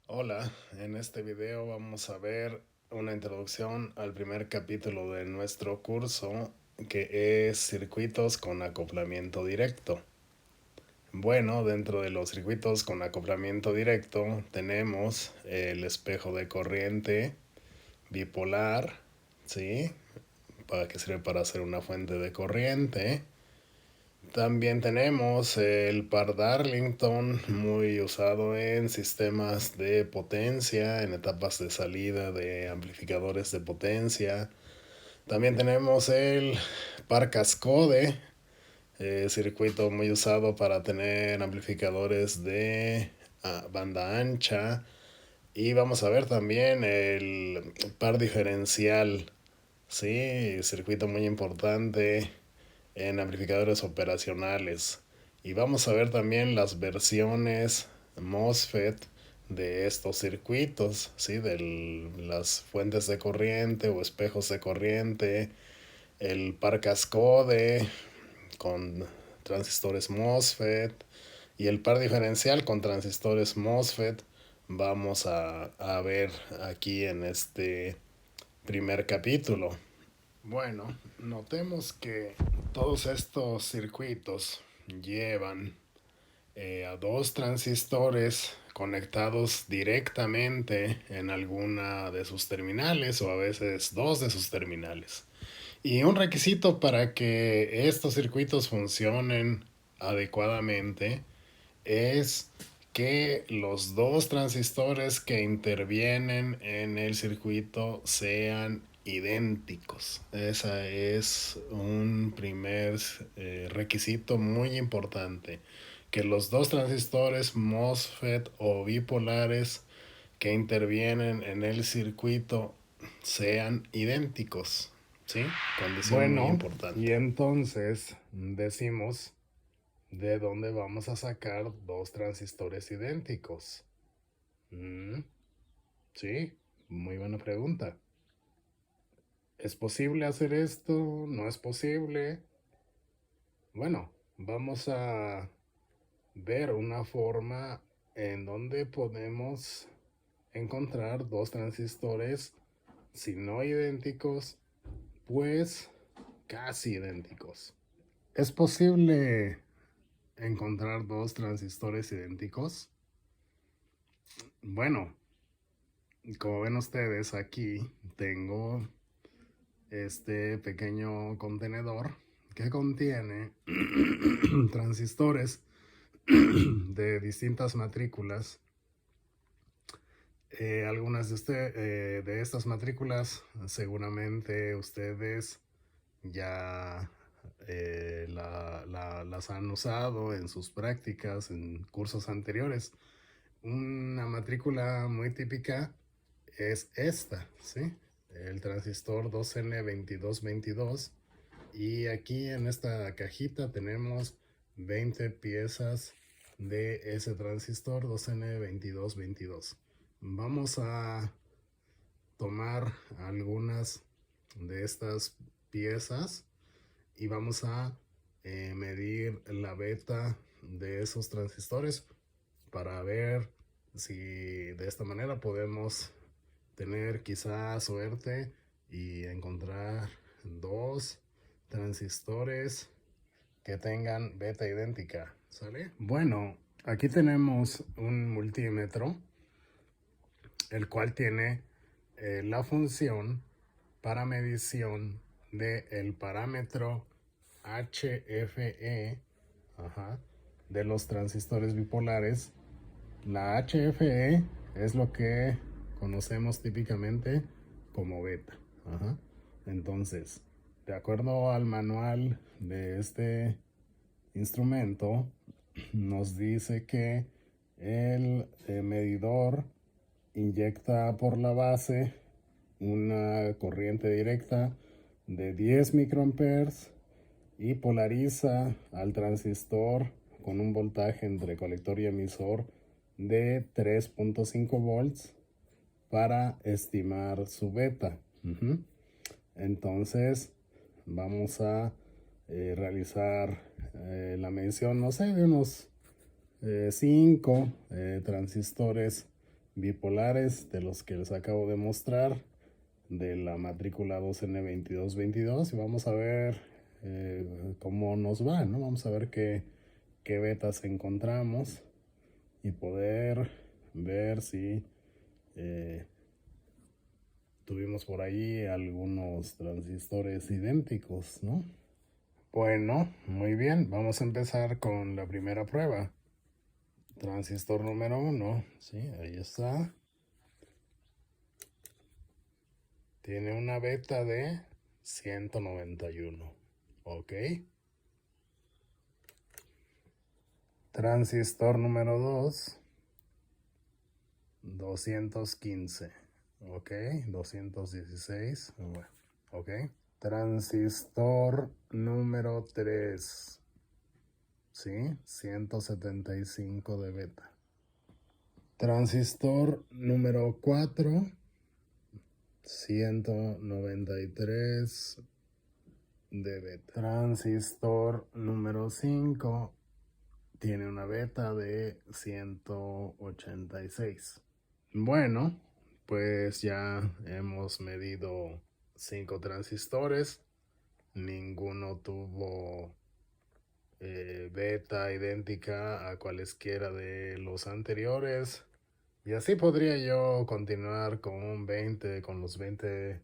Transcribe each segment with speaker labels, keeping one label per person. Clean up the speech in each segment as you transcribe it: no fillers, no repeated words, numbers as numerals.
Speaker 1: Hola, en este video vamos a ver una introducción al primer capítulo de nuestro curso que es circuitos con acoplamiento directo. Bueno, dentro de los circuitos con acoplamiento directo tenemos el espejo de corriente bipolar, ¿sí? Que sirve para hacer una fuente de corriente. También tenemos el par Darlington, muy usado en sistemas de potencia, en etapas de salida de amplificadores de potencia. También tenemos el par Cascode, circuito muy usado para tener amplificadores de banda ancha. Y vamos a ver también el par diferencial, sí, circuito muy importante en amplificadores operacionales. Y vamos a ver también las versiones MOSFET de estos circuitos, ¿sí? De las fuentes de corriente o espejos de corriente, el par cascode con transistores MOSFET y el par diferencial con transistores MOSFET. Vamos a ver aquí en este primer capítulo. Bueno, notemos que todos estos circuitos llevan a dos transistores conectados directamente en alguna de sus terminales o a veces dos de sus terminales. Y un requisito para que estos circuitos funcionen adecuadamente es que los dos transistores que intervienen en el circuito sean idénticos. Ese es un primer requisito muy importante. Que los dos transistores MOSFET o bipolares que intervienen en el circuito sean idénticos. ¿Sí? Condición muy
Speaker 2: Bueno, y
Speaker 1: importante.
Speaker 2: entonces decimos de dónde vamos a sacar dos transistores idénticos. Sí, muy buena pregunta. ¿Es posible hacer esto? ¿No es posible? Bueno, vamos a ver una forma en donde podemos encontrar dos transistores, si no idénticos, pues casi idénticos. ¿Es posible encontrar dos transistores idénticos? Bueno, como ven ustedes aquí tengo este pequeño contenedor que contiene transistores de distintas matrículas. De estas matrículas seguramente ustedes ya las han usado en sus prácticas, en cursos anteriores. Una matrícula muy típica es esta, ¿sí? El transistor 2N2222. Y aquí en esta cajita tenemos 20 piezas de ese transistor 2N2222. Vamos a tomar algunas de estas piezas y vamos a medir la beta de esos transistores para ver si de esta manera podemos tener quizá suerte y encontrar dos transistores que tengan beta idéntica, ¿sale? Bueno, aquí tenemos un multímetro, el cual tiene la función para medición del parámetro HFE, de los transistores bipolares. La HFE es lo que conocemos típicamente como beta. Entonces, de acuerdo al manual de este instrumento, nos dice que el medidor inyecta por la base una corriente directa de 10 microamperes y polariza al transistor con un voltaje entre colector y emisor de 3.5 volts para estimar su beta. Entonces vamos a realizar la medición, no sé, de unos 5 transistores
Speaker 1: bipolares de los que les acabo de mostrar de la matrícula 2N2222 y vamos a ver cómo nos va, ¿no? Vamos a ver qué betas encontramos y poder ver si tuvimos por ahí algunos transistores idénticos, ¿no? Bueno, muy bien, vamos a empezar con la primera prueba. Transistor número 1, sí, ahí está. Tiene una beta de 191, ok. Transistor número 2, 215, ok, 216, bueno, ok. Transistor número 3, sí, 175 de beta. Transistor número 4, 193 de beta. Transistor número 5 tiene una beta de 186. Bueno, pues ya hemos medido 5 transistores. Ninguno tuvo beta idéntica a cualesquiera de los anteriores. Y así podría yo continuar con los 20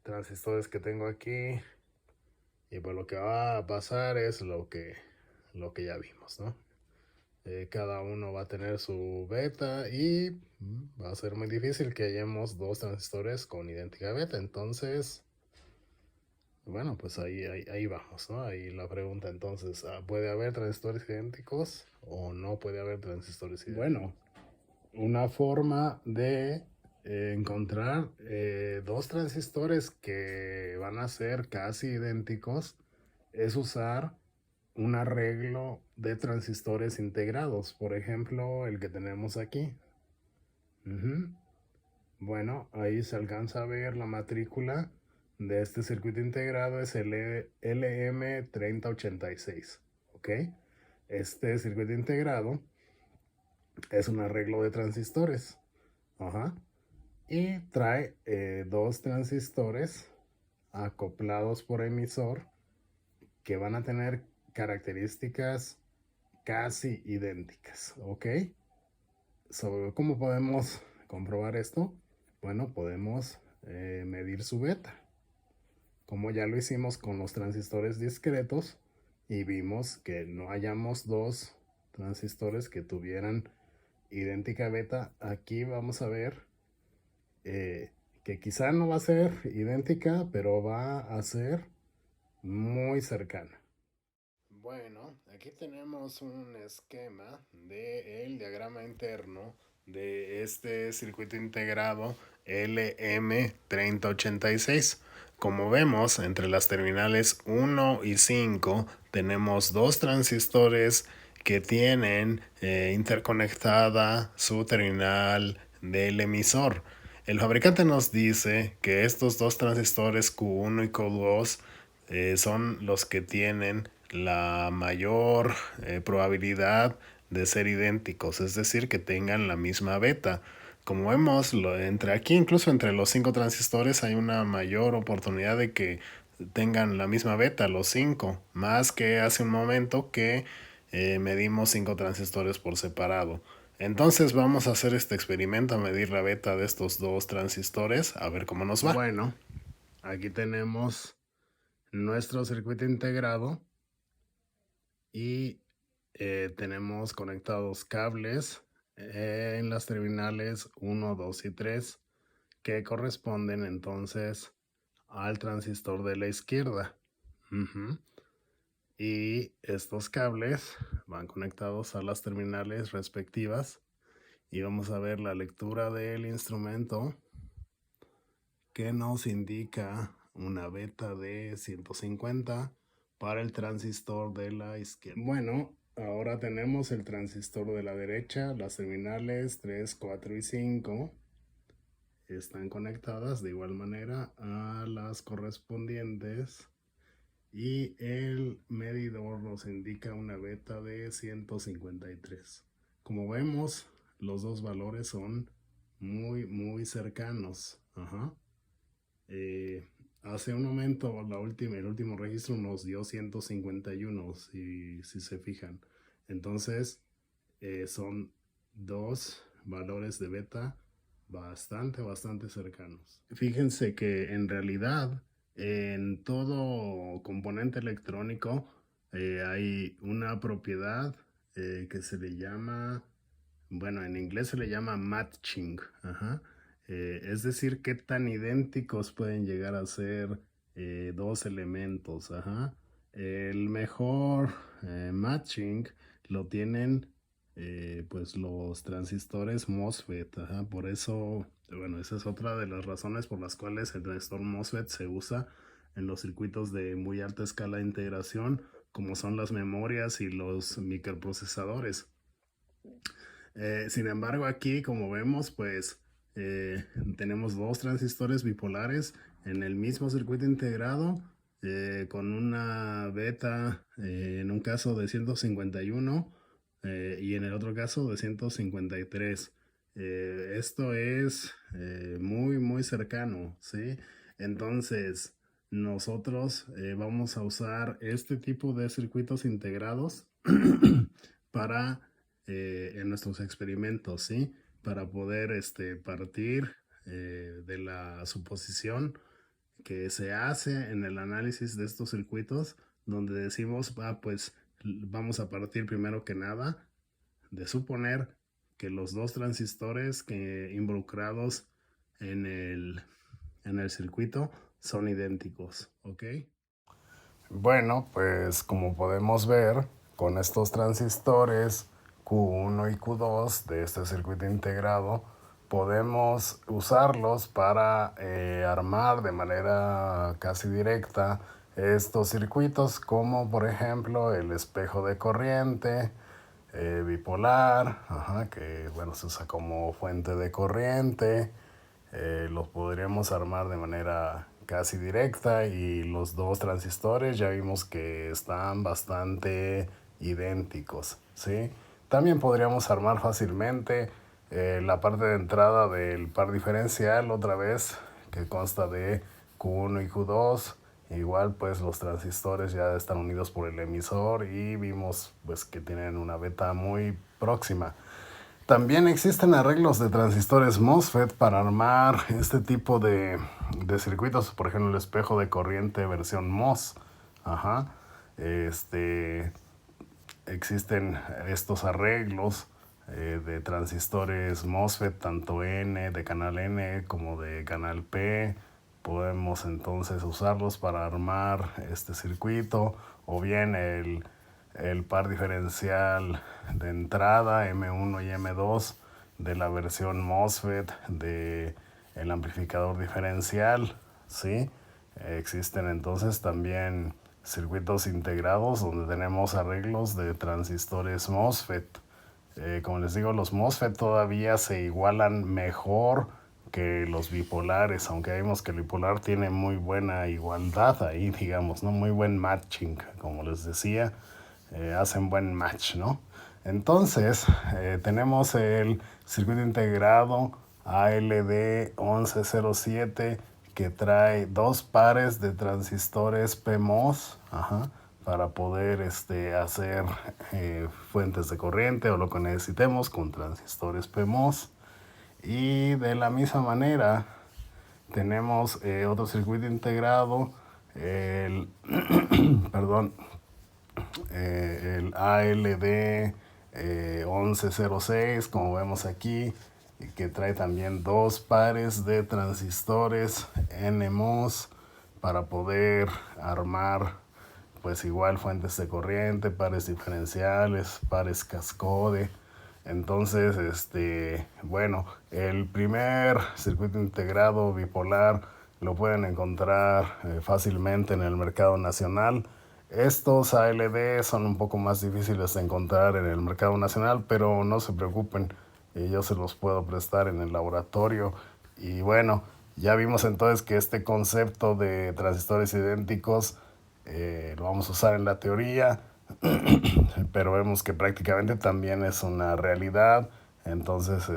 Speaker 1: transistores que tengo aquí. Y pues lo que va a pasar es lo que ya vimos, ¿no? Cada uno va a tener su beta y va a ser muy difícil que hallemos dos transistores con idéntica beta. Entonces, bueno, pues ahí vamos, ¿no? Ahí la pregunta entonces, ¿puede haber transistores idénticos o no puede haber transistores idénticos? Bueno, una forma de encontrar dos transistores que van a ser casi idénticos es usar un arreglo de transistores integrados, por ejemplo el que tenemos aquí. Bueno, ahí se alcanza a ver la matrícula de este circuito integrado, es el LM3086, ¿ok? Este circuito integrado es un arreglo de transistores, y trae dos transistores acoplados por emisor que van a tener características casi idénticas, ¿ok? ¿Cómo podemos comprobar esto? Bueno, podemos medir su beta, como ya lo hicimos con los transistores discretos y vimos que no hallamos dos transistores que tuvieran idéntica beta. Aquí vamos a ver que quizá no va a ser idéntica, pero va a ser muy cercana. Bueno, aquí tenemos un esquema del diagrama interno de este circuito integrado LM3086. Como vemos, entre las terminales 1 y 5 tenemos dos transistores que tienen interconectada su terminal del emisor. El fabricante nos dice que estos dos transistores Q1 y Q2 son los que tienen la mayor probabilidad de ser idénticos, es decir, que tengan la misma beta. Como vemos, incluso entre los 5 transistores hay una mayor oportunidad de que tengan la misma beta, los 5, más que hace un momento que medimos 5 transistores por separado. Entonces vamos a hacer este experimento, a medir la beta de estos dos transistores, a ver cómo nos va. Bueno, aquí tenemos nuestro circuito integrado y tenemos conectados cables en las terminales 1, 2 y 3 que corresponden entonces al transistor de la izquierda. Y estos cables van conectados a las terminales respectivas y vamos a ver la lectura del instrumento que nos indica una beta de 150 para el transistor de la izquierda. Bueno, ahora tenemos el transistor de la derecha, las terminales 3, 4 y 5 están conectadas de igual manera a las correspondientes y el medidor nos indica una beta de 153. Como vemos, los dos valores son muy cercanos. Ajá. Hace un momento el último registro nos dio 151, si se fijan. Entonces, son dos valores de beta bastante cercanos. Fíjense que en realidad en todo componente electrónico hay una propiedad que se le llama, bueno, en inglés se le llama matching. Ajá. Es decir, qué tan idénticos pueden llegar a ser dos elementos. Ajá. El mejor matching lo tienen pues los transistores MOSFET. Ajá. Por eso, bueno, esa es otra de las razones por las cuales el transistor MOSFET se usa en los circuitos de muy alta escala de integración, como son las memorias y los microprocesadores. Sin embargo, aquí, como vemos, pues tenemos dos transistores bipolares en el mismo circuito integrado, con una beta en un caso de 151 y en el otro caso de 153. Esto es muy cercano, ¿sí? Entonces, nosotros vamos a usar este tipo de circuitos integrados para en nuestros experimentos, ¿sí? Para poder partir de la suposición que se hace en el análisis de estos circuitos, donde decimos, pues vamos a partir primero que nada de suponer que los dos transistores que involucrados en el circuito son idénticos, ¿ok? Bueno, pues como podemos ver, con estos transistores Q1 y Q2 de este circuito integrado, podemos usarlos para armar de manera casi directa estos circuitos, como por ejemplo el espejo de corriente bipolar, ajá, que bueno, se usa como fuente de corriente. Los podríamos armar de manera casi directa, y los dos transistores ya vimos que están bastante idénticos, ¿sí? También podríamos armar fácilmente la parte de entrada del par diferencial otra vez, que consta de Q1 y Q2. Igual pues los transistores ya están unidos por el emisor y vimos pues que tienen una beta muy próxima. También existen arreglos de transistores MOSFET para armar este tipo de circuitos, por ejemplo el espejo de corriente versión MOS. Ajá. Existen estos arreglos de transistores MOSFET, tanto N, de canal N, como de canal P. Podemos entonces usarlos para armar este circuito, o bien el par diferencial de entrada M1 y M2 de la versión MOSFET de el amplificador diferencial, ¿sí? Existen entonces también circuitos integrados donde tenemos arreglos de transistores MOSFET. Como les digo, los MOSFET todavía se igualan mejor que los bipolares, aunque vemos que el bipolar tiene muy buena igualdad ahí, digamos, ¿no? Muy buen matching, como les decía, hacen buen match, ¿no? Entonces, tenemos el circuito integrado ALD 1107, que trae dos pares de transistores PMOS, ajá, para poder hacer fuentes de corriente o lo que necesitemos con transistores PMOS. Y de la misma manera tenemos otro circuito integrado, el, perdón, el ALD 1106, como vemos aquí, que trae también dos pares de transistores NMOS para poder armar pues igual fuentes de corriente, pares diferenciales, pares cascode. Entonces, bueno, el primer circuito integrado bipolar lo pueden encontrar fácilmente en el mercado nacional. Estos ALD son un poco más difíciles de encontrar en el mercado nacional, pero no se preocupen, yo se los puedo prestar en el laboratorio. Y bueno, ya vimos entonces que este concepto de transistores idénticos lo vamos a usar en la teoría, pero vemos que prácticamente también es una realidad. Entonces,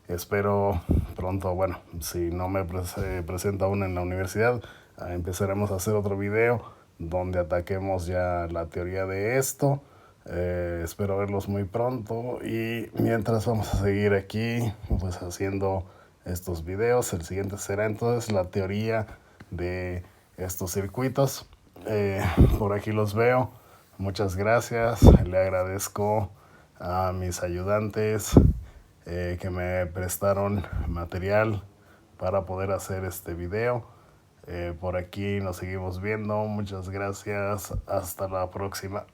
Speaker 1: Espero pronto, bueno, si no me presento aún en la universidad, empezaremos a hacer otro video donde ataquemos ya la teoría de esto. Espero verlos muy pronto y mientras vamos a seguir aquí pues haciendo estos videos. El siguiente será entonces la teoría de estos circuitos. Por aquí los veo. Muchas gracias. Le agradezco a mis ayudantes que me prestaron material para poder hacer este video. Por aquí nos seguimos viendo. Muchas gracias. Hasta la próxima.